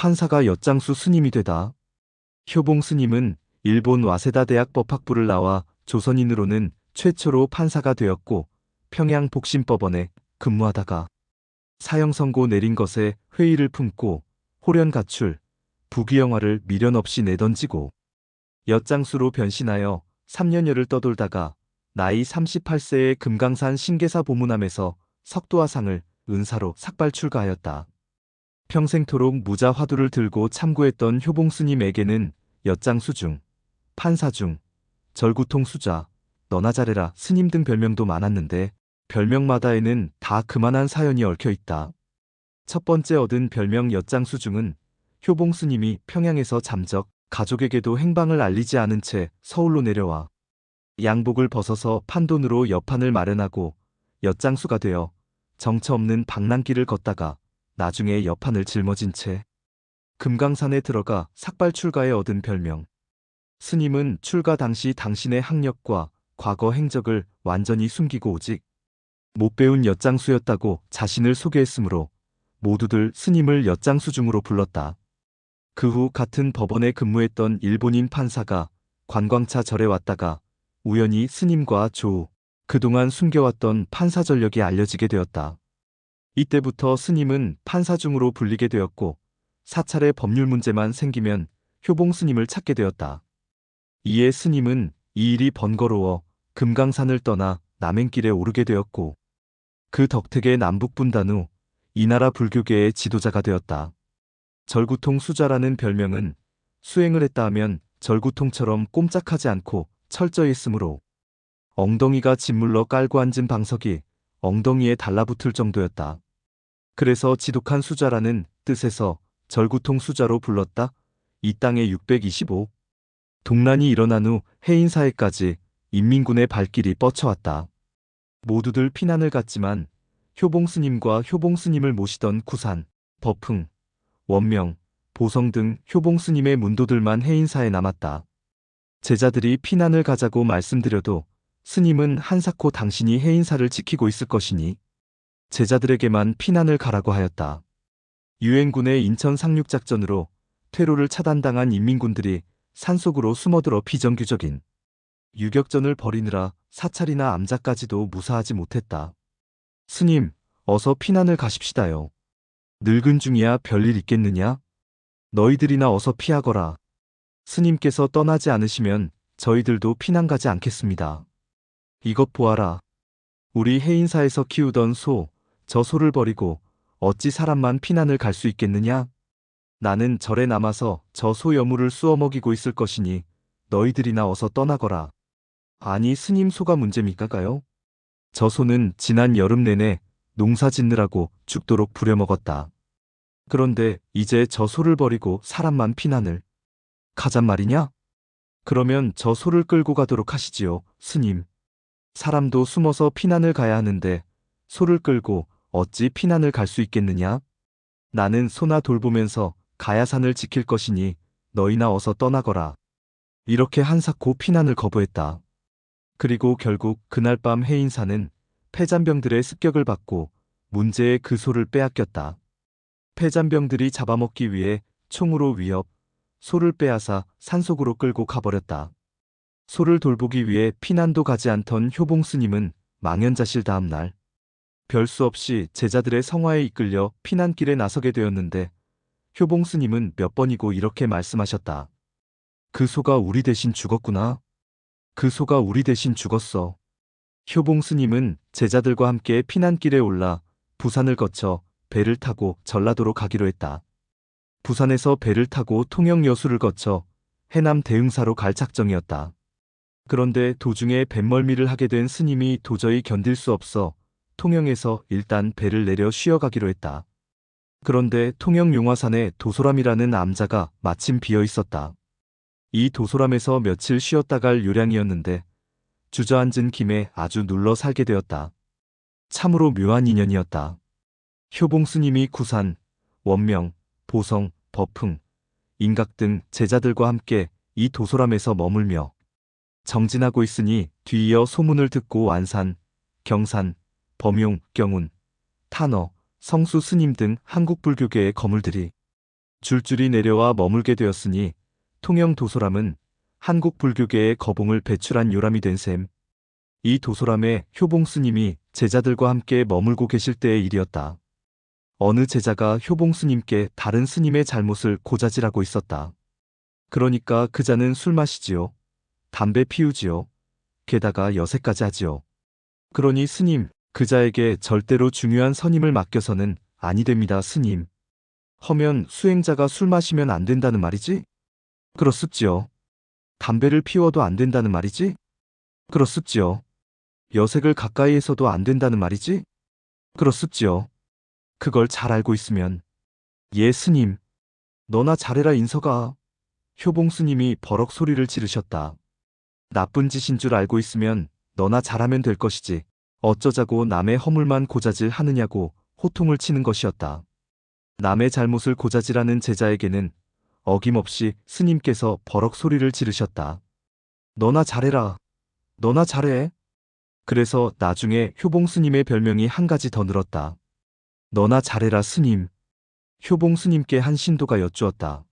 판사가 엿장수 스님이 되다. 효봉 스님은 일본 와세다 대학 법학부를 나와 조선인으로는 최초로 판사가 되었고 평양 복심법원에 근무하다가 사형 선고 내린 것에 회의를 품고 호련 가출, 부귀영화를 미련 없이 내던지고 엿장수로 변신하여 3년여를 떠돌다가 나이 38세에 금강산 신계사 보문함에서 석도화상을 은사로 삭발 출가하였다. 평생토록 무자 화두를 들고 참고했던 효봉 스님에게는 엿장수 중, 판사 중, 절구통 수자, 너나 잘해라 스님 등 별명도 많았는데 별명마다에는 다 그만한 사연이 얽혀 있다. 첫 번째 얻은 별명 엿장수 중은 효봉 스님이 평양에서 잠적 가족에게도 행방을 알리지 않은 채 서울로 내려와 양복을 벗어서 판돈으로 여판을 마련하고 엿장수가 되어 정처 없는 방랑길을 걷다가 나중에 여판을 짊어진 채 금강산에 들어가 삭발 출가에 얻은 별명. 스님은 출가 당시 당신의 학력과 과거 행적을 완전히 숨기고 오직 못 배운 엿장수였다고 자신을 소개했으므로 모두들 스님을 엿장수 중으로 불렀다. 그 후 같은 법원에 근무했던 일본인 판사가 관광차 절에 왔다가 우연히 스님과 조우, 그동안 숨겨왔던 판사 전력이 알려지게 되었다. 이때부터 스님은 판사 중으로 불리게 되었고 사찰의 법률 문제만 생기면 효봉 스님을 찾게 되었다. 이에 스님은 이 일이 번거로워 금강산을 떠나 남행길에 오르게 되었고 그 덕택에 남북분단 후 이 나라 불교계의 지도자가 되었다. 절구통 수자라는 별명은 수행을 했다 하면 절구통처럼 꼼짝하지 않고 철저히 했으므로 엉덩이가 짓물러 깔고 앉은 방석이 엉덩이에 달라붙을 정도였다. 그래서 지독한 수자라는 뜻에서 절구통 수자로 불렀다. 이 땅에 625 동란이 일어난 후 해인사회까지 인민군의 발길이 뻗쳐왔다. 모두들 피난을 갔지만 효봉 스님과 효봉 스님을 모시던 구산, 법흥, 원명, 보성 등 효봉 스님의 문도들만 해인사에 남았다. 제자들이 피난을 가자고 말씀드려도 스님은 한사코 당신이 해인사를 지키고 있을 것이니 제자들에게만 피난을 가라고 하였다. 유엔군의 인천 상륙작전으로 퇴로를 차단당한 인민군들이 산속으로 숨어들어 비정규적인 유격전을 벌이느라 사찰이나 암자까지도 무사하지 못했다. 스님, 어서 피난을 가십시다요. 늙은 중이야 별일 있겠느냐? 너희들이나 어서 피하거라. 스님께서 떠나지 않으시면 저희들도 피난 가지 않겠습니다. 이것 보아라. 우리 해인사에서 키우던 소, 저 소를 버리고 어찌 사람만 피난을 갈 수 있겠느냐? 나는 절에 남아서 저 소 여물을 쑤어 먹이고 있을 것이니 너희들이나 어서 떠나거라. 아니 스님 소가 문제입니까요? 저 소는 지난 여름 내내 농사 짓느라고 죽도록 부려먹었다. 그런데 이제 저 소를 버리고 사람만 피난을 가잔 말이냐? 그러면 저 소를 끌고 가도록 하시지요, 스님. 사람도 숨어서 피난을 가야 하는데 소를 끌고 어찌 피난을 갈 수 있겠느냐? 나는 소나 돌보면서 가야산을 지킬 것이니 너희나 어서 떠나거라. 이렇게 한사코 피난을 거부했다. 그리고 결국 그날 밤 해인사는 패잔병들의 습격을 받고 문제의 그 소를 빼앗겼다. 패잔병들이 잡아먹기 위해 총으로 위협, 소를 빼앗아 산속으로 끌고 가버렸다. 소를 돌보기 위해 피난도 가지 않던 효봉 스님은 망연자실 다음 날 별 수 없이 제자들의 성화에 이끌려 피난길에 나서게 되었는데 효봉 스님은 몇 번이고 이렇게 말씀하셨다. 그 소가 우리 대신 죽었구나. 그 소가 우리 대신 죽었어. 효봉 스님은 제자들과 함께 피난길에 올라 부산을 거쳐 배를 타고 전라도로 가기로 했다. 부산에서 배를 타고 통영 여수를 거쳐 해남 대흥사로 갈 작정이었다. 그런데 도중에 뱃멀미를 하게 된 스님이 도저히 견딜 수 없어 통영에서 일단 배를 내려 쉬어가기로 했다. 그런데 통영 용화산에 도소람이라는 암자가 마침 비어 있었다. 이 도소람에서 며칠 쉬었다 갈 요량이었는데 주저앉은 김에 아주 눌러 살게 되었다. 참으로 묘한 인연이었다. 효봉 스님이 구산, 원명, 보성, 법흥, 인각 등 제자들과 함께 이 도소람에서 머물며 정진하고 있으니 뒤이어 소문을 듣고 완산, 경산, 범용, 경운, 탄어, 성수 스님 등 한국 불교계의 거물들이 줄줄이 내려와 머물게 되었으니 통영 도소람은 한국 불교계의 거봉을 배출한 요람이 된 셈. 이 도소람에 효봉 스님이 제자들과 함께 머물고 계실 때의 일이었다. 어느 제자가 효봉 스님께 다른 스님의 잘못을 고자질하고 있었다. 그러니까 그 자는 술 마시지요. 담배 피우지요. 게다가 여색까지 하지요. 그러니 스님, 그 자에게 절대로 중요한 선임을 맡겨서는 아니 됩니다, 스님. 허면 수행자가 술 마시면 안 된다는 말이지? 그렇습지요. 담배를 피워도 안 된다는 말이지? 그렇습지요. 여색을 가까이에서도 안 된다는 말이지? 그렇습지요. 그걸 잘 알고 있으면. 예, 스님. 너나 잘해라 인서가. 효봉 스님이 버럭 소리를 지르셨다. 나쁜 짓인 줄 알고 있으면 너나 잘하면 될 것이지. 어쩌자고 남의 허물만 고자질 하느냐고 호통을 치는 것이었다. 남의 잘못을 고자질하는 제자에게는 어김없이 스님께서 버럭 소리를 지르셨다. 너나 잘해라. 너나 잘해. 그래서 나중에 효봉 스님의 별명이 한 가지 더 늘었다. 너나 잘해라 스님. 효봉 스님께 한 신도가 여쭈었다.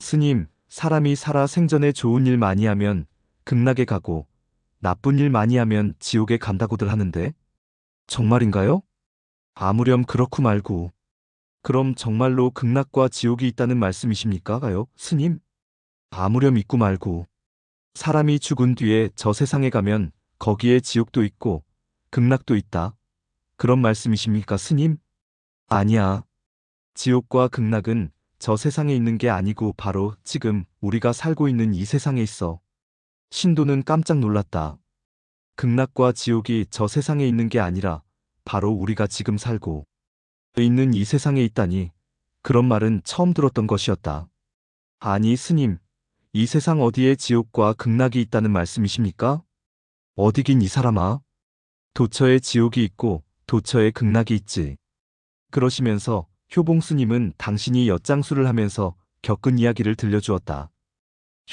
스님, 사람이 살아 생전에 좋은 일 많이 하면 극락에 가고 나쁜 일 많이 하면 지옥에 간다고들 하는데 정말인가요? 아무렴 그렇고 말고. 그럼 정말로 극락과 지옥이 있다는 말씀이십니까?가요, 스님? 아무렴 있고 말고. 사람이 죽은 뒤에 저 세상에 가면 거기에 지옥도 있고 극락도 있다. 그런 말씀이십니까, 스님? 아니야. 지옥과 극락은 저 세상에 있는 게 아니고 바로 지금 우리가 살고 있는 이 세상에 있어. 신도는 깜짝 놀랐다. 극락과 지옥이 저 세상에 있는 게 아니라 바로 우리가 지금 살고 있는 이 세상에 있다니 그런 말은 처음 들었던 것이었다. 아니 스님, 이 세상 어디에 지옥과 극락이 있다는 말씀이십니까? 어디긴 이 사람아. 도처에 지옥이 있고 도처에 극락이 있지. 그러시면서 효봉 스님은 당신이 엿장수를 하면서 겪은 이야기를 들려주었다.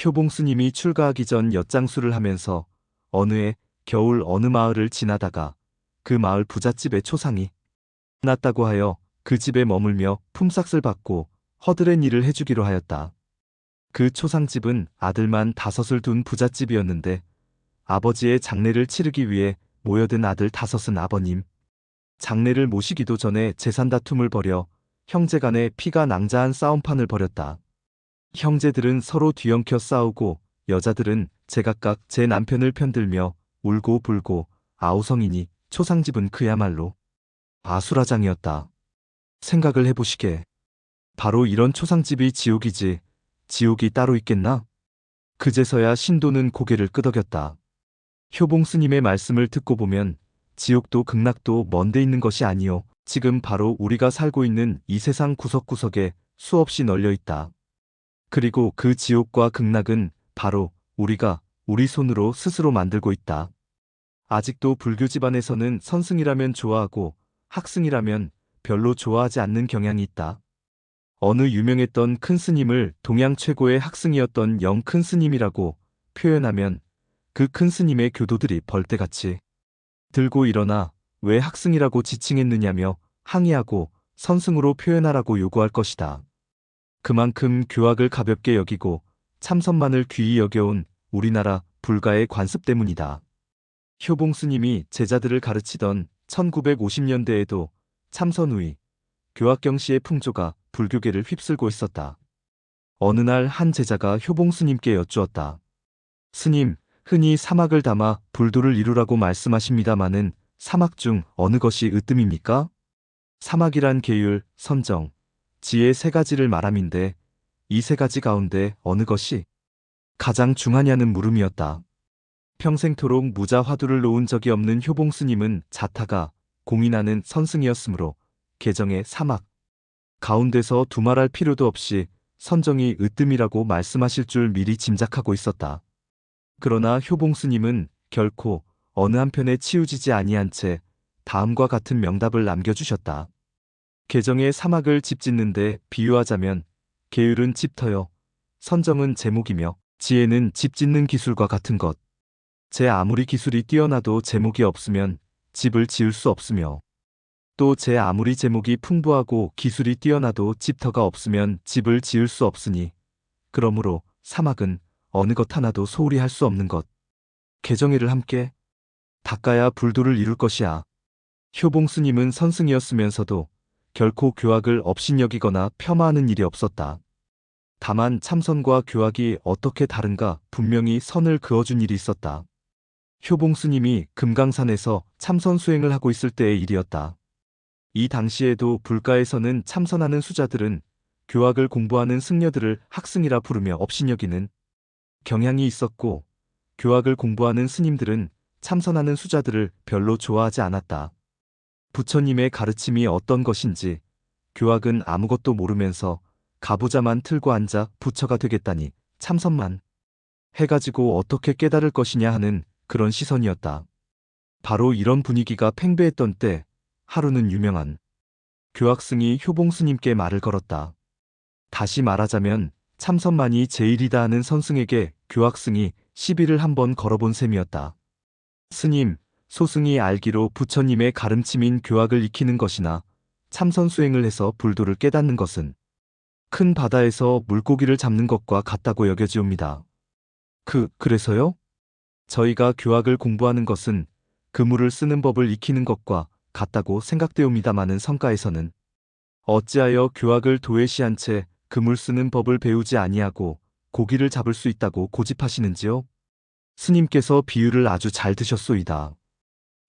효봉 스님이 출가하기 전 엿장수를 하면서 어느 해 겨울 어느 마을을 지나다가 그 마을 부잣집에 초상이 났다고 하여 그 집에 머물며 품삯을 받고 허드렛 일을 해주기로 하였다. 그 초상집은 아들만 5을 둔 부잣집이었는데 아버지의 장례를 치르기 위해 모여든 아들 5은 아버님 장례를 모시기도 전에 재산 다툼을 벌여 형제간에 피가 낭자한 싸움판을 벌였다. 형제들은 서로 뒤엉켜 싸우고 여자들은 제각각 제 남편을 편들며 울고 불고 아우성이니 초상집은 그야말로 아수라장이었다. 생각을 해보시게. 바로 이런 초상집이 지옥이지 지옥이 따로 있겠나? 그제서야 신도는 고개를 끄덕였다. 효봉 스님의 말씀을 듣고 보면 지옥도 극락도 먼데 있는 것이 아니요. 지금 바로 우리가 살고 있는 이 세상 구석구석에 수없이 널려 있다. 그리고 그 지옥과 극락은 바로 우리가 우리 손으로 스스로 만들고 있다. 아직도 불교 집안에서는 선승이라면 좋아하고 학승이라면 별로 좋아하지 않는 경향이 있다. 어느 유명했던 큰 스님을 동양 최고의 학승이었던 영 큰 스님이라고 표현하면 그 큰 스님의 교도들이 벌떼같이 들고 일어나 왜 학승이라고 지칭했느냐며 항의하고 선승으로 표현하라고 요구할 것이다. 그만큼 교학을 가볍게 여기고 참선만을 귀히 여겨온 우리나라 불가의 관습 때문이다. 효봉 스님이 제자들을 가르치던 1950년대에도 참선우이, 교학경시의 풍조가 불교계를 휩쓸고 있었다. 어느 날 한 제자가 효봉 스님께 여쭈었다. 스님, 흔히 사막을 담아 불도를 이루라고 말씀하십니다마는 사막 중 어느 것이 으뜸입니까? 사막이란 계율, 선정, 지혜 3가지를 말함인데 이 3가지 가운데 어느 것이 가장 중하냐는 물음이었다. 평생토록 무자 화두를 놓은 적이 없는 효봉 스님은 자타가 공인하는 선승이었으므로 개정의 사막 가운데서 두말할 필요도 없이 선정이 으뜸이라고 말씀하실 줄 미리 짐작하고 있었다. 그러나 효봉 스님은 결코 어느 한편에 치우지지 아니한 채 다음과 같은 명답을 남겨주셨다. 개정의 사막을 집 짓는데 비유하자면 계율은 집터여, 선정은 제목이며 지혜는 집 짓는 기술과 같은 것. 제 아무리 기술이 뛰어나도 제목이 없으면 집을 지을 수 없으며 또 제 아무리 제목이 풍부하고 기술이 뛰어나도 집터가 없으면 집을 지을 수 없으니 그러므로 사막은 어느 것 하나도 소홀히 할 수 없는 것. 개정일을 함께 닦아야 불도를 이룰 것이야. 효봉 스님은 선승이었으면서도 결코 교학을 업신여기거나 폄하하는 일이 없었다. 다만 참선과 교학이 어떻게 다른가 분명히 선을 그어준 일이 있었다. 효봉 스님이 금강산에서 참선 수행을 하고 있을 때의 일이었다. 이 당시에도 불가에서는 참선하는 수자들은 교학을 공부하는 승려들을 학승이라 부르며 업신여기는 경향이 있었고, 교학을 공부하는 스님들은 참선하는 수자들을 별로 좋아하지 않았다. 부처님의 가르침이 어떤 것인지 교학은 아무것도 모르면서 가부좌만 틀고 앉아 부처가 되겠다니 참선만 해가지고 어떻게 깨달을 것이냐 하는 그런 시선이었다. 바로 이런 분위기가 팽배했던 때 하루는 유명한 교학승이 효봉 스님께 말을 걸었다. 다시 말하자면 참선만이 제일이다 하는 선승에게 교학승이 시비를 한번 걸어본 셈이었다. 스님, 소승이 알기로 부처님의 가르침인 교학을 익히는 것이나 참선 수행을 해서 불도를 깨닫는 것은 큰 바다에서 물고기를 잡는 것과 같다고 여겨지옵니다. 그래서요? 저희가 교학을 공부하는 것은 그물을 쓰는 법을 익히는 것과 같다고 생각되옵니다마는 성가에서는 어찌하여 교학을 도외시한 채 그물 쓰는 법을 배우지 아니하고 고기를 잡을 수 있다고 고집하시는지요? 스님께서 비유를 아주 잘 드셨소이다.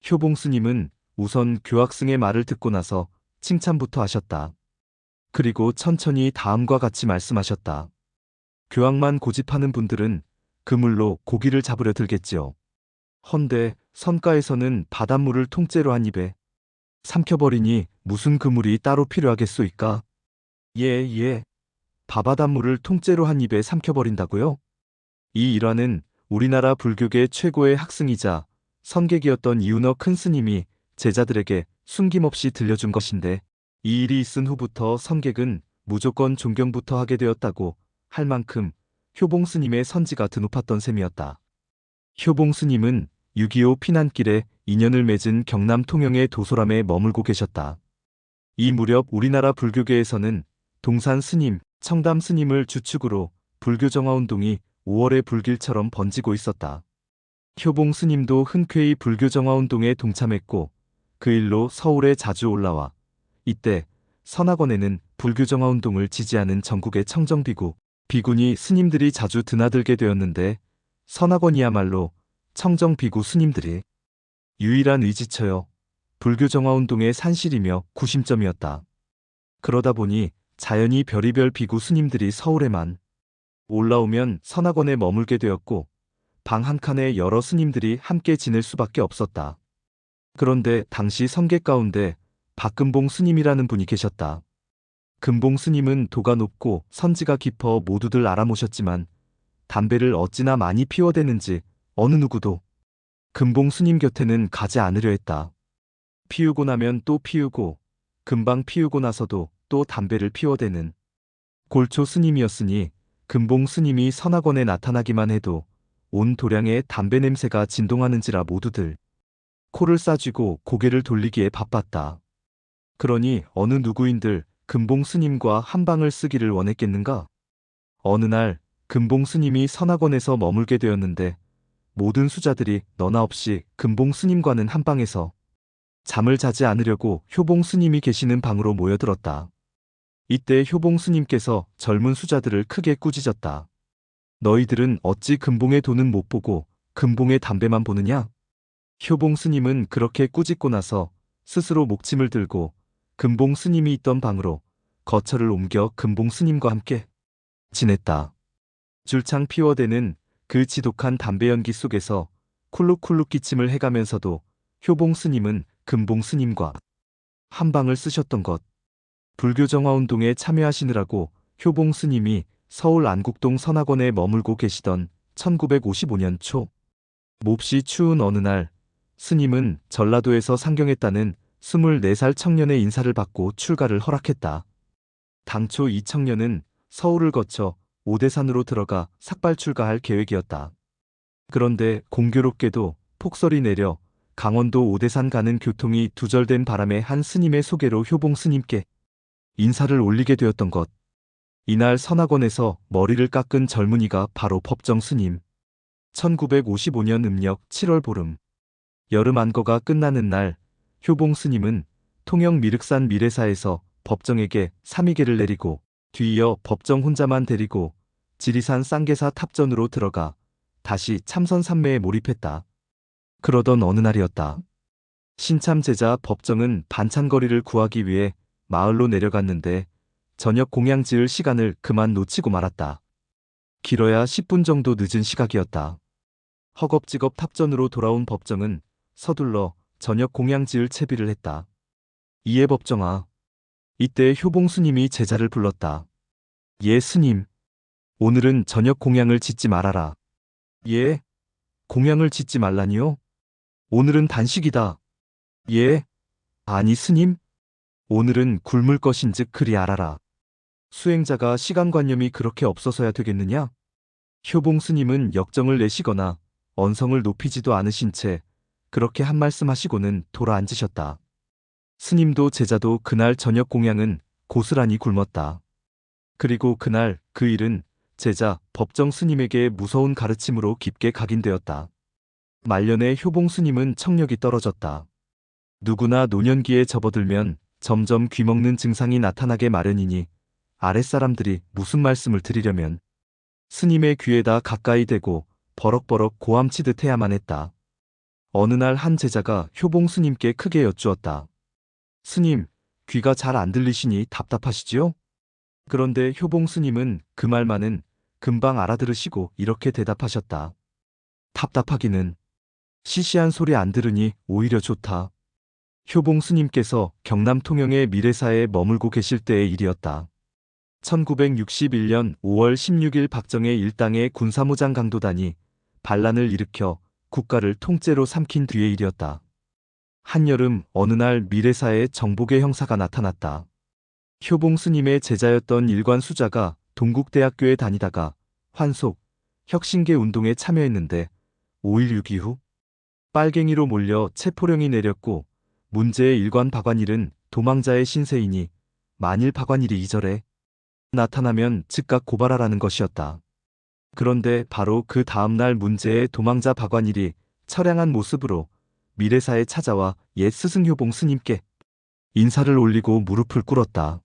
효봉 스님은 우선 교학승의 말을 듣고 나서 칭찬부터 하셨다. 그리고 천천히 다음과 같이 말씀하셨다. 교학만 고집하는 분들은 그물로 고기를 잡으려 들겠지요. 헌데 선가에서는 바닷물을 통째로 한 입에 삼켜버리니 무슨 그물이 따로 필요하겠소이까? 예. 바바닷물을 통째로 한 입에 삼켜버린다고요? 이 일화는 우리나라 불교계 최고의 학승이자 선객이었던 이윤어 큰 스님이 제자들에게 숨김없이 들려준 것인데, 이 일이 있은 후부터 선객은 무조건 존경부터 하게 되었다고 할 만큼 효봉 스님의 선지가 드높았던 셈이었다. 효봉 스님은 6.25 피난길에 인연을 맺은 경남 통영의 도소람에 머물고 계셨다. 이 무렵 우리나라 불교계에서는 동산 스님, 청담 스님을 주축으로 불교 정화운동이 5월의 불길처럼 번지고 있었다. 효봉 스님도 흔쾌히 불교 정화운동에 동참했고 그 일로 서울에 자주 올라와 이때 선악원에는 불교 정화운동을 지지하는 전국의 청정비구, 비구니 스님들이 자주 드나들게 되었는데, 선악원이야말로 청정비구 스님들이 유일한 의지처여 불교 정화운동의 산실이며 구심점이었다. 그러다 보니 자연히 별의별 비구 스님들이 서울에만 올라오면 선악원에 머물게 되었고 방 한 칸에 여러 스님들이 함께 지낼 수밖에 없었다. 그런데 당시 선객 가운데 박금봉 스님이라는 분이 계셨다. 금봉 스님은 도가 높고 선지가 깊어 모두들 알아모셨지만 담배를 어찌나 많이 피워대는지 어느 누구도 금봉 스님 곁에는 가지 않으려 했다. 피우고 나면 또 피우고 금방 피우고 나서도 또 담배를 피워대는 골초 스님이었으니 금봉 스님이 선악원에 나타나기만 해도 온 도량에 담배 냄새가 진동하는지라 모두들 코를 싸쥐고 고개를 돌리기에 바빴다. 그러니 어느 누구인들 금봉 스님과 한방을 쓰기를 원했겠는가? 어느 날 금봉 스님이 선악원에서 머물게 되었는데 모든 수자들이 너나 없이 금봉 스님과는 한방에서 잠을 자지 않으려고 효봉 스님이 계시는 방으로 모여들었다. 이때 효봉 스님께서 젊은 수자들을 크게 꾸짖었다. 너희들은 어찌 금봉의 돈은 못 보고 금봉의 담배만 보느냐? 효봉 스님은 그렇게 꾸짖고 나서 스스로 목침을 들고 금봉 스님이 있던 방으로 거처를 옮겨 금봉 스님과 함께 지냈다. 줄창 피워대는 그 지독한 담배 연기 속에서 쿨룩쿨룩 기침을 해가면서도 효봉 스님은 금봉 스님과 한방을 쓰셨던 것. 불교 정화운동에 참여하시느라고 효봉 스님이 서울 안국동 선악원에 머물고 계시던 1955년 초, 몹시 추운 어느 날 스님은 전라도에서 상경했다는 24살 청년의 인사를 받고 출가를 허락했다. 당초 이 청년은 서울을 거쳐 오대산으로 들어가 삭발 출가할 계획이었다. 그런데 공교롭게도 폭설이 내려 강원도 오대산 가는 교통이 두절된 바람에 한 스님의 소개로 효봉 스님께 인사를 올리게 되었던 것. 이날 선악원에서 머리를 깎은 젊은이가 바로 법정 스님. 1955년 음력 7월 보름. 여름 안거가 끝나는 날, 효봉 스님은 통영 미륵산 미래사에서 법정에게 삼위계를 내리고 뒤이어 법정 혼자만 데리고 지리산 쌍계사 탑전으로 들어가 다시 참선 삼매에 몰입했다. 그러던 어느 날이었다. 신참 제자 법정은 반찬거리를 구하기 위해 마을로 내려갔는데 저녁 공양 지을 시간을 그만 놓치고 말았다. 길어야 10분 정도 늦은 시각이었다. 허겁지겁 탑전으로 돌아온 법정은 서둘러 저녁 공양 지을 채비를 했다. 이에 법정아. 이때 효봉 스님이 제자를 불렀다. 예 스님. 오늘은 저녁 공양을 짓지 말아라. 예? 공양을 짓지 말라니요? 오늘은 단식이다. 예? 아니 스님? 오늘은 굶을 것인즉 그리 알아라. 수행자가 시간관념이 그렇게 없어서야 되겠느냐? 효봉 스님은 역정을 내시거나 언성을 높이지도 않으신 채 그렇게 한 말씀 하시고는 돌아 앉으셨다. 스님도 제자도 그날 저녁 공양은 고스란히 굶었다. 그리고 그날 그 일은 제자 법정 스님에게 무서운 가르침으로 깊게 각인되었다. 말년에 효봉 스님은 청력이 떨어졌다. 누구나 노년기에 접어들면 점점 귀먹는 증상이 나타나게 마련이니 아랫사람들이 무슨 말씀을 드리려면 스님의 귀에다 가까이 대고 버럭버럭 고함치듯 해야만 했다. 어느 날 한 제자가 효봉 스님께 크게 여쭈었다. 스님, 귀가 잘 안 들리시니 답답하시지요? 그런데 효봉 스님은 그 말만은 금방 알아들으시고 이렇게 대답하셨다. 답답하기는 시시한 소리 안 들으니 오히려 좋다. 효봉 스님께서 경남 통영의 미래사에 머물고 계실 때의 일이었다. 1961년 5월 16일 박정의 일당의 군사무장 강도단이 반란을 일으켜 국가를 통째로 삼킨 뒤의 일이었다. 한여름 어느 날 미래사에 정복의 형사가 나타났다. 효봉 스님의 제자였던 일관 수자가 동국대학교에 다니다가 환속, 혁신계 운동에 참여했는데 5.16 이후 빨갱이로 몰려 체포령이 내렸고 문제의 일관 박완일은 도망자의 신세이니 만일 박완일이 이절에 나타나면 즉각 고발하라는 것이었다. 그런데 바로 그 다음날 문제의 도망자 박완일이 처량한 모습으로 미래사에 찾아와 옛 스승 효봉 스님께 인사를 올리고 무릎을 꿇었다.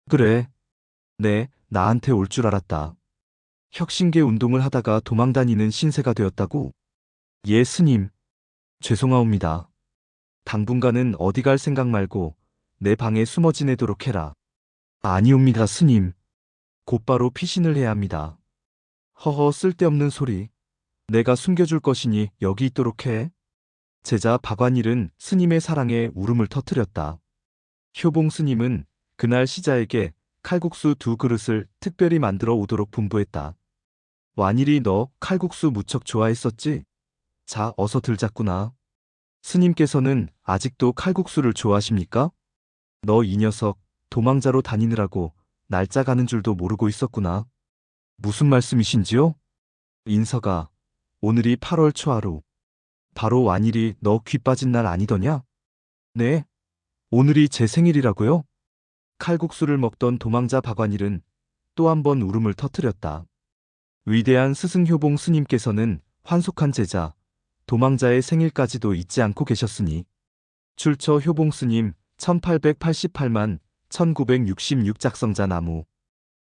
그래. 네, 나한테 올 줄 알았다. 혁신계 운동을 하다가 도망다니는 신세가 되었다고? 예 스님. 죄송하옵니다. 당분간은 어디 갈 생각 말고 내 방에 숨어 지내도록 해라. 아니옵니다 스님. 곧바로 피신을 해야 합니다. 허허 쓸데없는 소리. 내가 숨겨줄 것이니 여기 있도록 해. 제자 박완일은 스님의 사랑에 울음을 터뜨렸다. 효봉 스님은 그날 시자에게 칼국수 2그릇을 특별히 만들어 오도록 분부했다. 완일이 너 칼국수 무척 좋아했었지? 자, 어서 들자꾸나. 스님께서는 아직도 칼국수를 좋아하십니까? 너 이 녀석 도망자로 다니느라고 날짜 가는 줄도 모르고 있었구나. 무슨 말씀이신지요? 인서가 오늘이 8월 초하루. 바로 완일이 너 귀 빠진 날 아니더냐? 네. 오늘이 제 생일이라고요? 칼국수를 먹던 도망자 박완일은 또 한 번 울음을 터뜨렸다. 위대한 스승 효봉 스님께서는 환속한 제자, 도망자의 생일까지도 잊지 않고 계셨으니 출처 효봉 스님 1888만 1966 작성자 나무